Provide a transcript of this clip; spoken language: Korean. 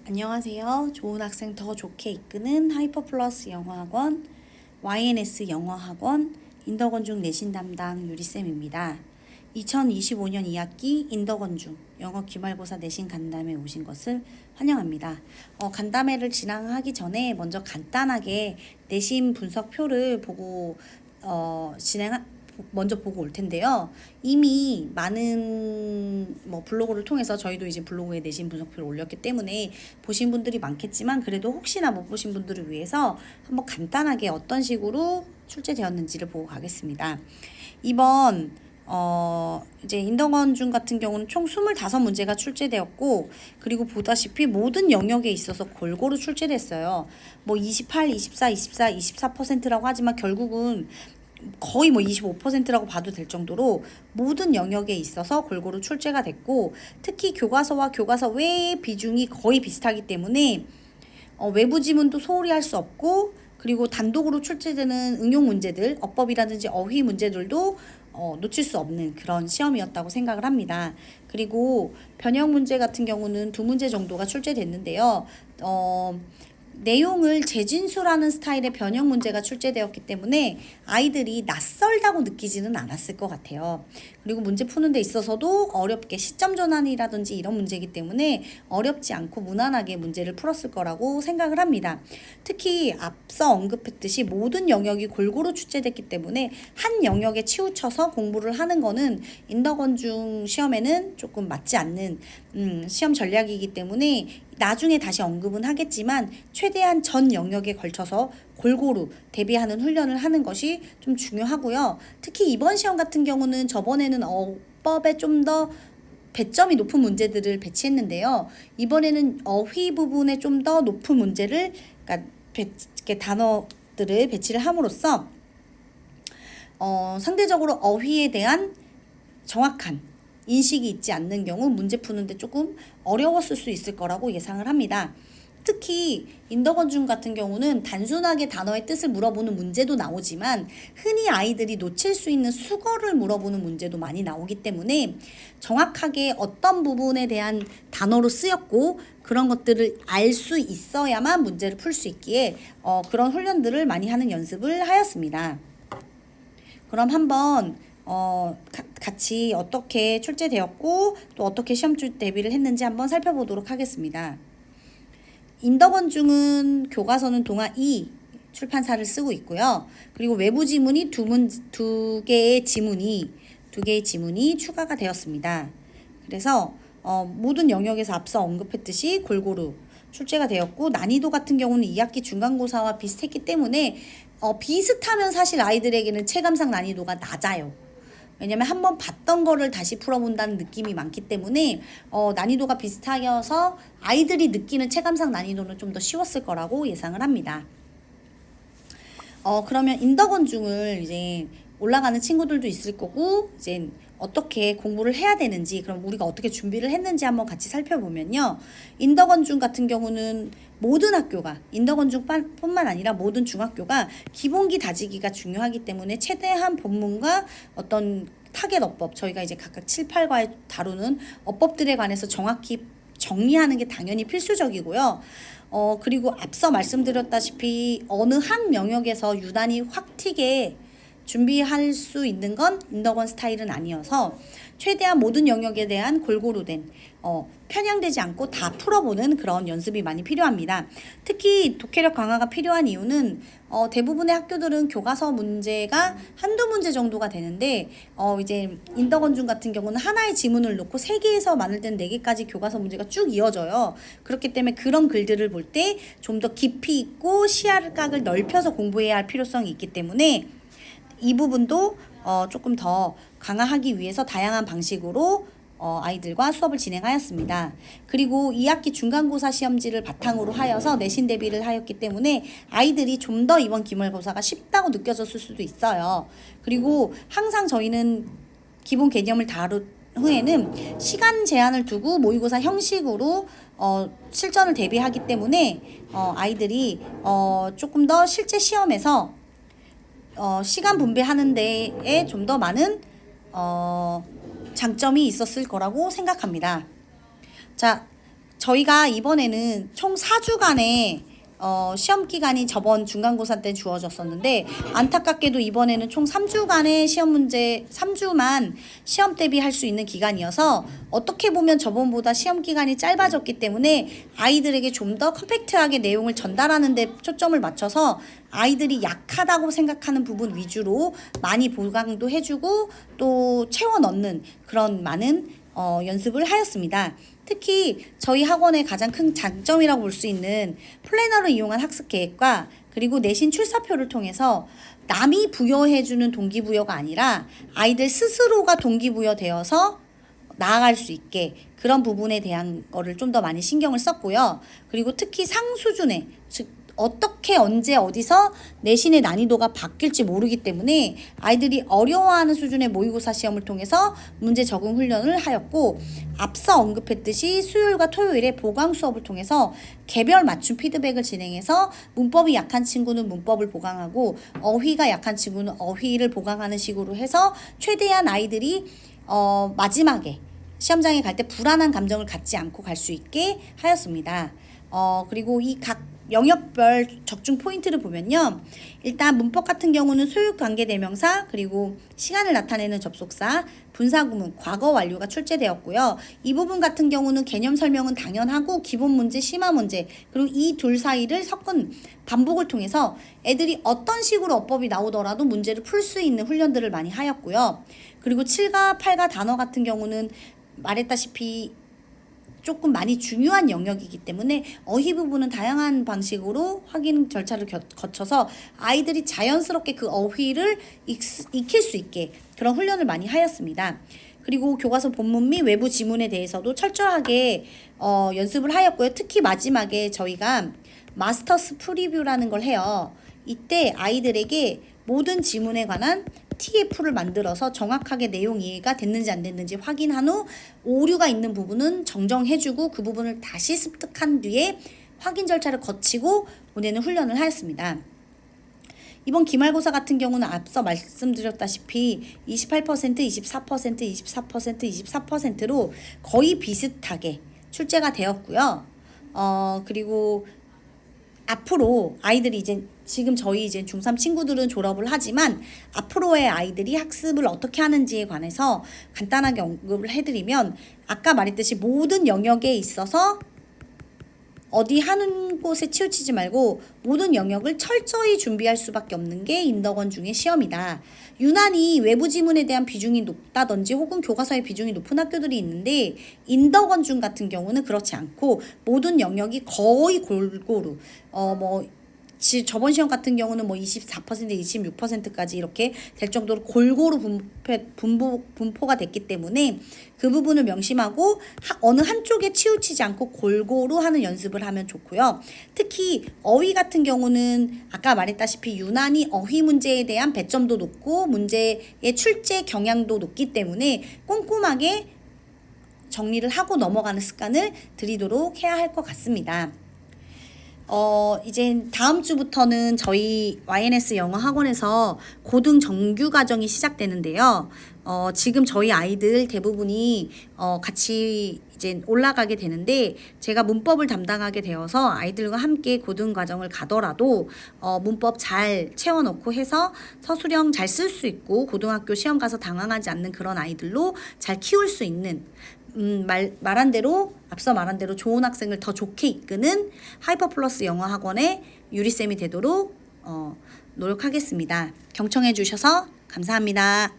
안녕하세요. 좋은 학생 더 좋게 이끄는 하이퍼플러스 영어학원, YNS 영어학원, 인더건중 내신 담당 유리쌤입니다. 2025년 2학기 인더건중 영어 기말고사 내신 간담회 오신 것을 환영합니다. 간담회를 진행하기 전에 먼저 간단하게 내신 분석표를 보고 먼저 보고 올 텐데요. 이미 많은 블로그를 통해서 저희도 이제 블로그에 내신 분석표를 올렸기 때문에 보신 분들이 많겠지만 그래도 혹시나 못 보신 분들을 위해서 한번 간단하게 어떤 식으로 출제되었는지를 보고 가겠습니다. 이번 이제 인더건중 같은 경우는 총 25문제가 출제되었고, 그리고 보다시피 모든 영역에 있어서 골고루 출제됐어요. 28, 24, 24, 24%라고 하지만 결국은 거의 25%라고 봐도 될 정도로 모든 영역에 있어서 골고루 출제가 됐고, 특히 교과서와 교과서 외의 비중이 거의 비슷하기 때문에 외부 지문도 소홀히 할 수 없고, 그리고 단독으로 출제되는 응용 문제들, 어법이라든지 어휘 문제들도 놓칠 수 없는 그런 시험이었다고 생각을 합니다. 그리고 변형 문제 같은 경우는 2문제 정도가 출제됐는데요. 내용을 재진수라는 스타일의 변형 문제가 출제되었기 때문에 아이들이 낯설다고 느끼지는 않았을 것 같아요. 그리고 문제 푸는 데 있어서도 어렵게 시점 전환이라든지 이런 문제이기 때문에 어렵지 않고 무난하게 문제를 풀었을 거라고 생각을 합니다. 특히 앞서 언급했듯이 모든 영역이 골고루 출제됐기 때문에 한 영역에 치우쳐서 공부를 하는 거는 인더건중 시험에는 조금 맞지 않는 시험 전략이기 때문에 나중에 다시 언급은 하겠지만 최대한 전 영역에 걸쳐서 골고루 대비하는 훈련을 하는 것이 좀 중요하고요. 특히 이번 시험 같은 경우는 저번에는 어법에 좀 더 배점이 높은 문제들을 배치했는데요. 이번에는 어휘 부분에 좀 더 높은 문제를, 그러니까 단어들을 배치를 함으로써 상대적으로 어휘에 대한 정확한 인식이 있지 않는 경우 문제 푸는데 조금 어려웠을 수 있을 거라고 예상을 합니다. 특히 인더건중 같은 경우는 단순하게 단어의 뜻을 물어보는 문제도 나오지만 흔히 아이들이 놓칠 수 있는 수거를 물어보는 문제도 많이 나오기 때문에 정확하게 어떤 부분에 대한 단어로 쓰였고 그런 것들을 알 수 있어야만 문제를 풀 수 있기에 그런 훈련들을 많이 하는 연습을 하였습니다. 그럼 한번 같이 어떻게 출제되었고 또 어떻게 시험 대비를 했는지 한번 살펴보도록 하겠습니다. 인더건중은 교과서는 동아 2 출판사를 쓰고 있고요. 그리고 외부 지문이 두 개의 지문이 추가가 되었습니다. 그래서 모든 영역에서 앞서 언급했듯이 골고루 출제가 되었고, 난이도 같은 경우는 2학기 중간고사와 비슷했기 때문에 비슷하면 사실 아이들에게는 체감상 난이도가 낮아요. 왜냐면 한번 봤던 거를 다시 풀어본다는 느낌이 많기 때문에 난이도가 비슷하여서 아이들이 느끼는 체감상 난이도는 좀 더 쉬웠을 거라고 예상을 합니다. 그러면 인더건중을 이제 올라가는 친구들도 있을 거고, 이제 어떻게 공부를 해야 되는지, 그럼 우리가 어떻게 준비를 했는지 한번 같이 살펴보면요. 인더건중 같은 경우는 모든 학교가, 인더건중 뿐만 아니라 모든 중학교가 기본기 다지기가 중요하기 때문에 최대한 본문과 어떤 타겟 어법, 저희가 이제 각각 7, 8과에 다루는 어법들에 관해서 정확히 정리하는 게 당연히 필수적이고요. 그리고 앞서 말씀드렸다시피 어느 한 영역에서 유난히 확 튀게 준비할 수 있는 건 인더건 스타일은 아니어서 최대한 모든 영역에 대한 골고루 된 편향되지 않고 다 풀어보는 그런 연습이 많이 필요합니다. 특히 독해력 강화가 필요한 이유는 대부분의 학교들은 교과서 문제가 한두 문제 정도가 되는데 이제 인더건중 같은 경우는 하나의 지문을 놓고 3개에서 많을 때는 4개까지 교과서 문제가 쭉 이어져요. 그렇기 때문에 그런 글들을 볼 때 좀 더 깊이 있고 시야각을 넓혀서 공부해야 할 필요성이 있기 때문에 이 부분도 조금 더 강화하기 위해서 다양한 방식으로 아이들과 수업을 진행하였습니다. 그리고 2학기 중간고사 시험지를 바탕으로 하여서 내신 대비를 하였기 때문에 아이들이 좀 더 이번 기말고사가 쉽다고 느껴졌을 수도 있어요. 그리고 항상 저희는 기본 개념을 다룬 후에는 시간 제한을 두고 모의고사 형식으로 실전을 대비하기 때문에 아이들이 조금 더 실제 시험에서 시간 분배하는 데에 좀 더 많은 장점이 있었을 거라고 생각합니다. 자, 저희가 이번에는 총 4주간의 시험 기간이 저번 중간고사 때 주어졌었는데, 안타깝게도 이번에는 총 3주간의 시험 문제, 3주만 시험 대비할 수 있는 기간이어서 어떻게 보면 저번보다 시험 기간이 짧아졌기 때문에 아이들에게 좀 더 컴팩트하게 내용을 전달하는 데 초점을 맞춰서 아이들이 약하다고 생각하는 부분 위주로 많이 보강도 해주고 또 채워 넣는 그런 많은 연습을 하였습니다. 특히 저희 학원의 가장 큰 장점이라고 볼 수 있는 플래너를 이용한 학습 계획과 그리고 내신 출사표를 통해서 남이 부여해주는 동기부여가 아니라 아이들 스스로가 동기부여되어서 나아갈 수 있게 그런 부분에 대한 거를 좀 더 많이 신경을 썼고요. 그리고 특히 상수준의, 즉 어떻게 언제 어디서 내신의 난이도가 바뀔지 모르기 때문에 아이들이 어려워하는 수준의 모의고사 시험을 통해서 문제 적응 훈련을 하였고, 앞서 언급했듯이 수요일과 토요일에 보강 수업을 통해서 개별 맞춤 피드백을 진행해서 문법이 약한 친구는 문법을 보강하고 어휘가 약한 친구는 어휘를 보강하는 식으로 해서 최대한 아이들이 마지막에 시험장에 갈 때 불안한 감정을 갖지 않고 갈 수 있게 하였습니다. 그리고 이 각 영역별 적중 포인트를 보면요. 일단 문법 같은 경우는 소유 관계 대명사, 그리고 시간을 나타내는 접속사, 분사구문, 과거 완료가 출제되었고요. 이 부분 같은 경우는 개념 설명은 당연하고 기본 문제, 심화 문제, 그리고 이 둘 사이를 섞은 반복을 통해서 애들이 어떤 식으로 어법이 나오더라도 문제를 풀 수 있는 훈련들을 많이 하였고요. 그리고 7과 8과 단어 같은 경우는 말했다시피 조금 많이 중요한 영역이기 때문에 어휘 부분은 다양한 방식으로 확인 절차를 거쳐서 아이들이 자연스럽게 그 어휘를 익힐 수 있게 그런 훈련을 많이 하였습니다. 그리고 교과서 본문 및 외부 지문에 대해서도 철저하게 연습을 하였고요. 특히 마지막에 저희가 마스터스 프리뷰라는 걸 해요. 이때 아이들에게 모든 지문에 관한 TF를 만들어서 정확하게 내용 이해가 됐는지 안 됐는지 확인한 후 오류가 있는 부분은 정정해주고 그 부분을 다시 습득한 뒤에 확인 절차를 거치고 보내는 훈련을 하였습니다. 이번 기말고사 같은 경우는 앞서 말씀드렸다시피 28%, 24%, 24%, 24%로 거의 비슷하게 출제가 되었고요. 그리고 앞으로 아이들이 이제 지금 저희 이제 중3 친구들은 졸업을 하지만 앞으로의 아이들이 학습을 어떻게 하는지에 관해서 간단하게 언급을 해드리면, 아까 말했듯이 모든 영역에 있어서 어디 한 곳에 치우치지 말고 모든 영역을 철저히 준비할 수밖에 없는 게 인덕원 중의 시험이다. 유난히 외부 지문에 대한 비중이 높다든지 혹은 교과서의 비중이 높은 학교들이 있는데 인덕원 중 같은 경우는 그렇지 않고 모든 영역이 거의 골고루 저번 시험 같은 경우는 24%, 26%까지 이렇게 될 정도로 골고루 분포가 됐기 때문에 그 부분을 명심하고 어느 한쪽에 치우치지 않고 골고루 하는 연습을 하면 좋고요. 특히 어휘 같은 경우는 아까 말했다시피 유난히 어휘 문제에 대한 배점도 높고 문제의 출제 경향도 높기 때문에 꼼꼼하게 정리를 하고 넘어가는 습관을 들이도록 해야 할 것 같습니다. 이제 다음 주부터는 저희 YNS 영어 학원에서 고등 정규 과정이 시작되는데요. 지금 저희 아이들 대부분이 같이 이제 올라가게 되는데, 제가 문법을 담당하게 되어서 아이들과 함께 고등 과정을 가더라도 문법 잘 채워넣고 해서 서술형 잘 쓸 수 있고 고등학교 시험 가서 당황하지 않는 그런 아이들로 잘 키울 수 있는, 앞서 말한 대로 좋은 학생을 더 좋게 이끄는 하이퍼 플러스 영어 학원의 유리쌤이 되도록 노력하겠습니다. 경청해 주셔서 감사합니다.